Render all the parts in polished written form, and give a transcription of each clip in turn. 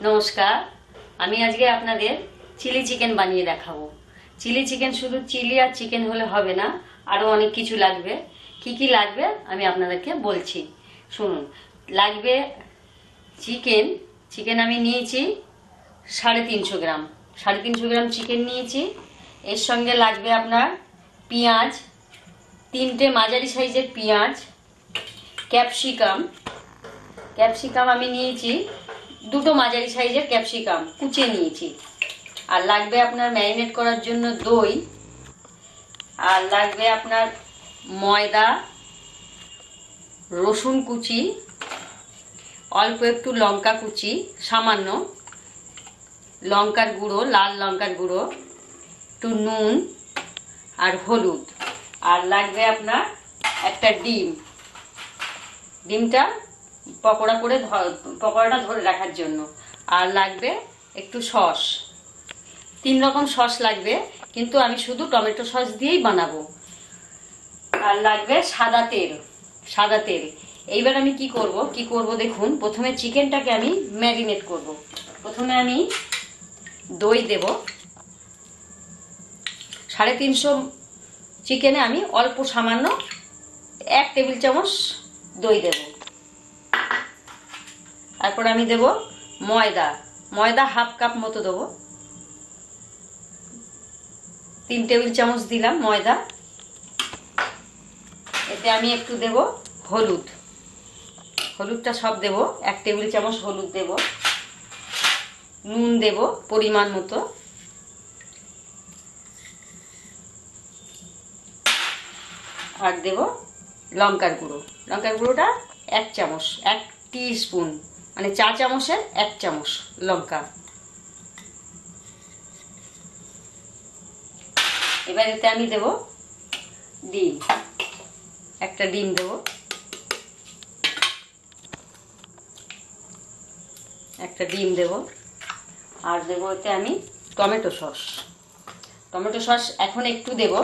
নমস্কার। আমি আজকে আপনাদের চিলি চিকেন বানিয়ে দেখাবো। চিলি চিকেন শুধু চিলি আর চিকেন হলে হবে না, আরো অনেক কিছু লাগবে। কি কি লাগবে আমি আপনাদেরকে বলছি, শুনুন। লাগবে চিকেন। চিকেন আমি নিয়েছি 350 গ্রাম। 350 গ্রাম চিকেন নিয়েছি। এর সঙ্গে লাগবে আপনার পেঁয়াজ, 3টে মাঝারি সাইজের পেঁয়াজ, ক্যাপসিকাম। ক্যাপসিকাম আমি নিয়েছি 2টো মাঝারি সাইজের ক্যাপসিকাম কুচিয়ে নিয়েছি। আর লাগবে আপনার ম্যারিনেট করার জন্য দই। আর লাগবে আপনার ময়দা, রসুন কুচি, অল্প একটু লঙ্কা কুচি, সামান্য লঙ্কার গুঁড়ো, লাল লঙ্কার গুঁড়ো, একটু নুন আর হলুদ। আর লাগবে আপনার একটা ডিম। ডিমটা পকোড়াটা ধরে রাখার জন্য। আর লাগবে একটু সস। 3 রকম সস লাগবে, কিন্তু আমি শুধু টমেটো সস দিয়েই বানাবো। আর লাগবে সাদা তেল। সাদা তেল। এইবার আমি কি করব দেখুন। প্রথমে চিকেনটাকে আমি ম্যারিনেট করব। প্রথমে আমি দই দেব। 350 চিকেনে আমি অল্প সামান্য 1 টেবিল চামচ দই দেব। তারপর আমি দেব ময়দা। ময়দা হাফ কাপ মতো দেবো। 3 টেবিল চামচ দিলাম ময়দা। এতে আমি একটু দেব হলুদ। হলুদটা সব দেব। 1 টেবিল চামচ হলুদ দেব। নুন দেব পরিমাণ মতো। আর দেব লঙ্কার গুঁড়ো। লঙ্কার গুঁড়োটা 1 চামচ, 1 টিস্পুন, মানে 4 চামচের 1 চামচ লঙ্কা। এবার এতে আমি দেব ডিম। একটা ডিম দেব। একটা ডিম দেব। আর দেব এতে আমি টমেটো সস। টমেটো সস এখন একটু দেব,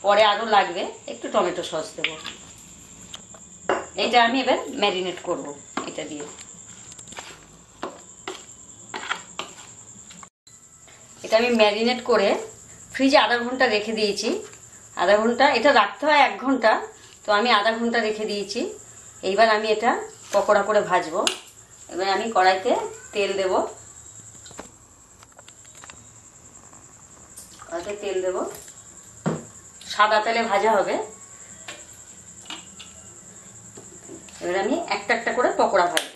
পরে আরো লাগবে, একটু টমেটো সস দেব। এটা আমি এবার ম্যারিনেট করব এটা দিয়ে। এটা আমি ম্যারিনেট করে ফ্রিজে আধা ঘন্টা রেখে দিয়েছি। আধা ঘন্টা, এটা রাখতে হয় 1 ঘন্টা, তো আমি আধা ঘন্টা রেখে দিয়েছি। এইবার আমি এটা পকোড়া করে ভাজবো। এবার আমি কড়াইতে তেল দেব। কড়াইতে তেল দেব। সাদা তেলে ভাজা হবে। এবার আমি একটা একটা করে পকোড়া ভাজবো।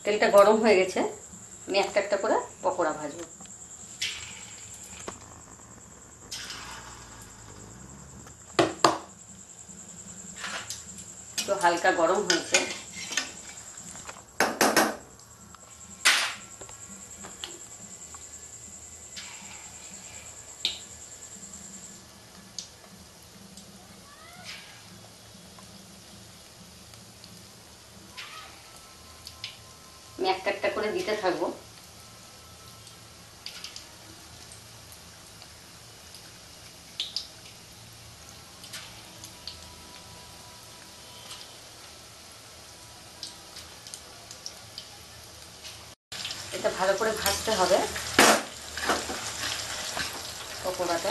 তেলটা গরম হয়ে গেছে। আমি একটা একটা করে পকোড়া ভাজবো। তো হালকা গরম হয়েছে। আমি একটা একটা করে দিতে থাকবো। এটা ভালো করে ভাজতে হবে পকোড়াটা।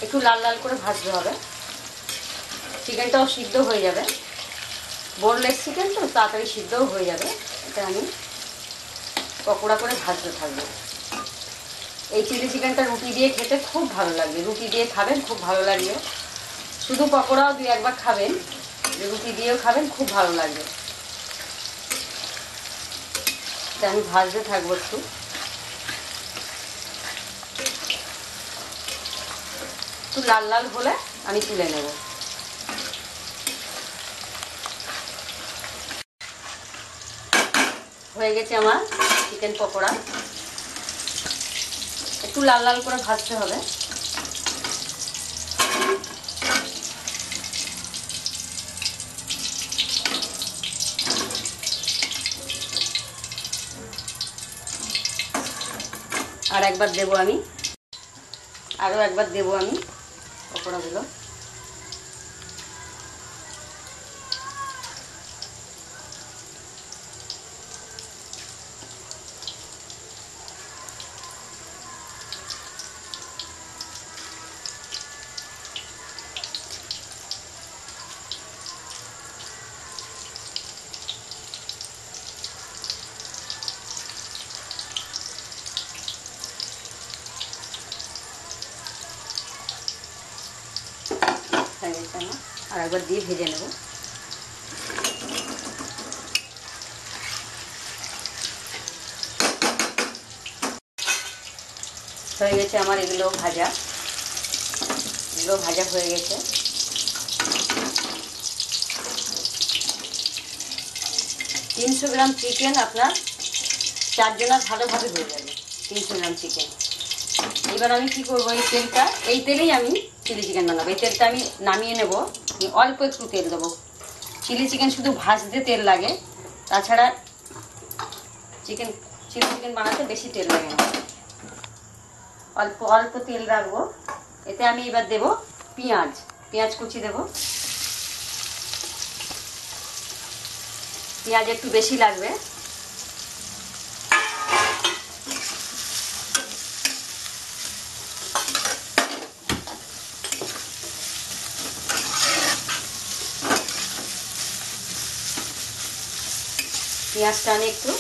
একটু লাল লাল করে ভাজতে হবে। চিকেনটাও সিদ্ধ হয়ে যাবে। বোনলেস চিকেন তো তাড়াতাড়ি সিদ্ধও হয়ে যাবে। এটা আমি পকোড়া করে ভাজতে থাকবো। এই চিলি চিকেনটা রুটি দিয়ে খেতে খুব ভালো লাগবে। রুটি দিয়ে খাবেন, খুব ভালো লাগবে। শুধু পকোড়াও 2 একবার খাবেন, রুটি দিয়েও খাবেন, খুব ভালো লাগবে। এটা আমি ভাজতে থাকবো একটু। একটু লাল লাল হলে আমি তুলে নেব। হয়ে গেছে আমার চিকেন পকোড়া। একটু লাল লাল করে ভাজতে হবে। আর একবার দেব আমি। আরও একবার দেবো আমি পকোড়াগুলো। আর একবার দিয়ে ভেজে নেব। হয়ে গেছে আমার এগুলো ভাজা হয়ে গেছে। 300 গ্রাম চিকেন আপনার 4 জনের ভালোভাবে হয়ে যাবে। 300 গ্রাম চিকেন। এবার আমি কি করবো, এই তেলেই আমি চিলি চিকেন বানাবো। এই তেলটা আমি নামিয়ে নেব। অল্প একটু তেল দেবো। চিলি চিকেন শুধু ভাজতে তেল লাগে, তাছাড়া চিলি চিকেন বানাতে বেশি তেল লাগে না। অল্প অল্প তেল রাখবো। এতে আমি এবার দেব পেঁয়াজ কুচি দেব। পেঁয়াজ একটু বেশি লাগবে। পেঁয়াজটা আমি একটু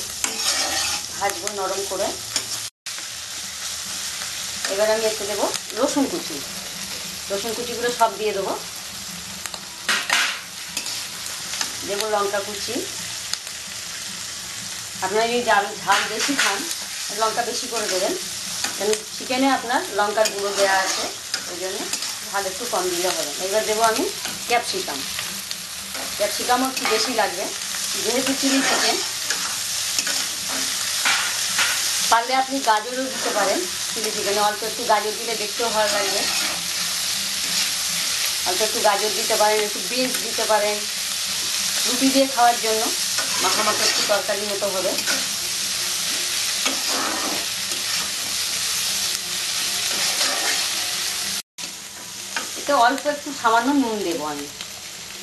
ভাজবো নরম করে। এবার আমি একটু দেবো রসুন কুচিগুলো সব দিয়ে দেবো। লঙ্কা কুচি। আপনারা যদি ঝাল বেশি খান লঙ্কা বেশি করে দেবেন, কারণ চিকেনে আপনার লঙ্কার গুঁড়ো দেওয়া আছে, ওই জন্য ঝাল একটু কম দিলে হবে। এবার দেবো আমি ক্যাপসিকামও একটু বেশি লাগবে, যেহেতু চিলি চিকেন। পারলে আপনি গাজরও দিতে পারেন চিলি চিকেনে। অল্প একটু গাজর দিলে দেখতেও ভালো লাগবে। অল্প একটু গাজর দিতে পারেন, একটু বিনস দিতে পারেন, রুটি দিয়ে খাওয়ার জন্য মাখামাখা একটু তরকারির মতো হবে। এতে অল্প একটু সামান্য নুন দেবো আমি।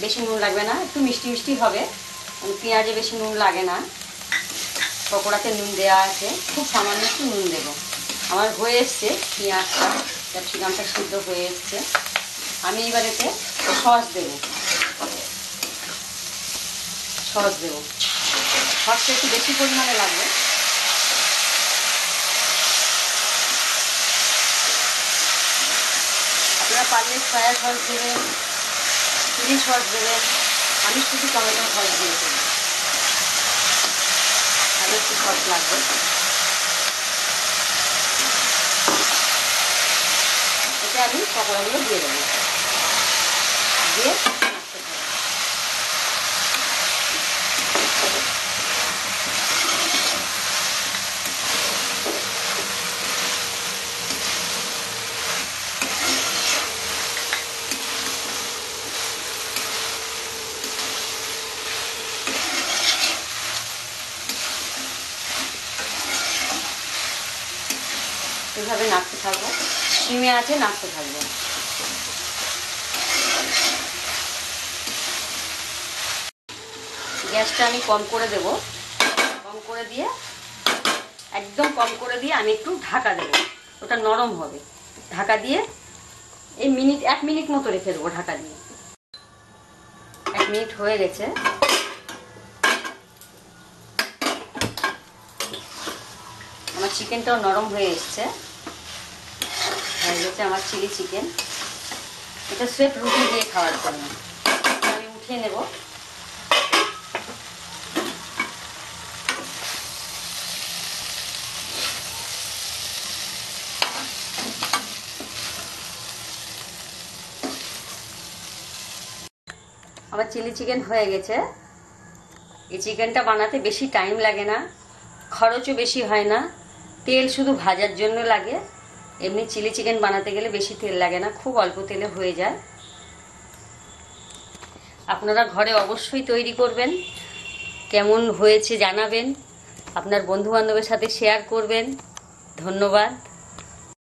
বেশি নুন লাগবে না, একটু মিষ্টি মিষ্টি হবে। পেঁয়াজে বেশি নুন লাগে না, পকোড়াতে নুন দেওয়া আছে। খুব সামান্য একটু নুন দেবো। আমার হয়ে এসছে পেঁয়াজটা, ক্যাপসিকামটা সিদ্ধ হয়ে এসছে। আমি এবার এতে সস দেবো। সসটা একটু বেশি পরিমাণে লাগবে। আপনারা পারলে সয়া সস দেবেন, চিলি সস দেবেন। আমি শুধু টমেটো সস দিয়েছি। আরও একটু সস লাগবে। এতে আমি পকোড়াগুলো দিয়ে দেবো। দিয়ে এভাবে নাড়তে থাকবো। সিমে আছে নাড়তে থাকবো। গ্যাসটা আমি কম করে দেব। একদম কম করে দিয়ে আমি একটু ঢাকা দেবো। ওটা নরম হবে। ঢাকা দিয়ে এই 1 মিনিট মতো রেখে দেবো ঢাকা দিয়ে। 1 মিনিট হয়ে গেছে। আমার চিকেনটাও নরম হয়ে এসছে। হয়ে গেছে আমার চিলি চিকেন। এটা স্রেফ রুটি দিয়ে খাওয়ার জন্য। আমি উঠিয়ে নেব। আমার চিলি চিকেন হয়ে গেছে। এই চিকেনটা বানাতে বেশি টাইম লাগে না, খরচও বেশি হয় না। তেল শুধু ভাজার জন্য লাগে। এমনি চিলি চিকেন বানাতে গেলে বেশি তেল লাগে না, খুব অল্প তেলে হয়ে যায়। আপনারা ঘরে অবশ্যই তৈরি করবেন। কেমন হয়েছে জানাবেন। আপনার বন্ধু বান্ধবের সাথে শেয়ার করবেন। ধন্যবাদ।